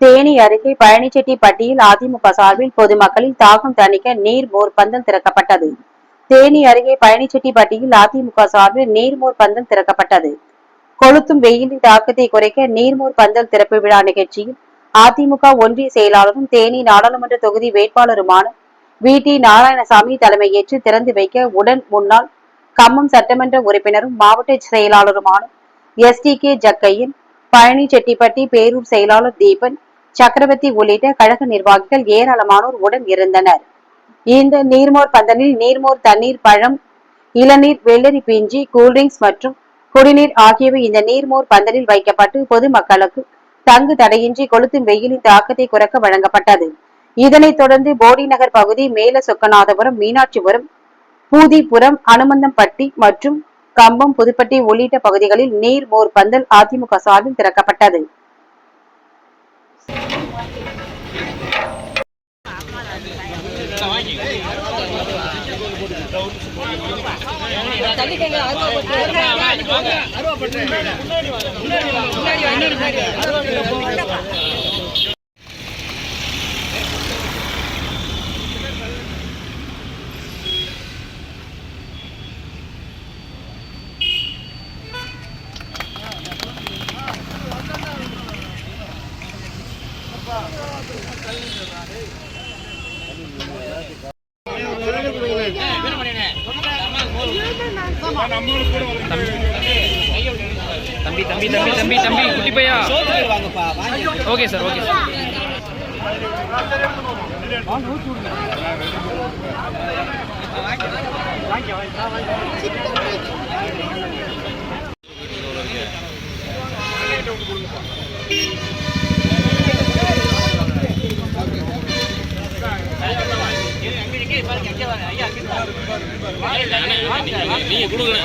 தேனி அருகே பழனிச்செட்டிப்பட்டியில் அதிமுக சார்பில் பொதுமக்களின் தாகம் தணிக்க நீர்மோர் பந்தல் திறக்கப்பட்டது. தேனி அருகே பழனிச்செட்டிப்பட்டியில் அதிமுக சார்பில் நீர்மோர் பந்தல் திறக்கப்பட்டது. கொளுத்தும் வெயிலின் தாக்கத்தை குறைக்க நீர்மோர் பந்தல் திறப்பு விழா நிகழ்ச்சியில் அதிமுக ஒன்றிய செயலாளரும் தேனி நாடாளுமன்ற தொகுதி வேட்பாளருமான வி.டி. நாராயணசாமி தலைமையேற்று திறந்து வைக்க உடன் முன்னாள் கம்மம் சட்டமன்ற உறுப்பினரும் மாவட்ட செயலாளருமான எஸ்.டி.கே. ஜக்கையன், பழனிச்செட்டிப்பட்டி பேரூர் செயலாளர் தீபன் சக்கரவர்த்தி உள்ளிட்ட கழக நிர்வாகிகள் ஏராளமானோர் உடன் இருந்தனர். இந்த நீர்மோர் பந்தலில் நீர்மோர், தண்ணீர், பழம், இளநீர், வெள்ளரி பிஞ்சி, கூல்ட்ரிங்க்ஸ் மற்றும் குடிநீர் ஆகியவை இந்த நீர்மோர் பந்தலில் வைக்கப்பட்டு பொதுமக்களுக்கு தங்கு தடையின்றி கொளுத்தும் வெயிலின் தாக்கத்தை குறைக்க வழங்கப்பட்டது. இதனைத் தொடர்ந்து போடி நகர் பகுதி, மேல சொக்கநாதபுரம், மீனாட்சிபுரம், பூதிபுரம், அனுமந்தம்பட்டி மற்றும் கம்பம், புதுப்பட்டி உள்ளிட்ட பகுதிகளில் நீர்மோர் பந்தல் அதிமுக சார்பில் திறக்கப்பட்டது. தம்பி தம்பி தம்பி தம்பி தம்பி குட்டி பையா ஓகே சார் ஓகே சார் நீங்க கொடுங்க.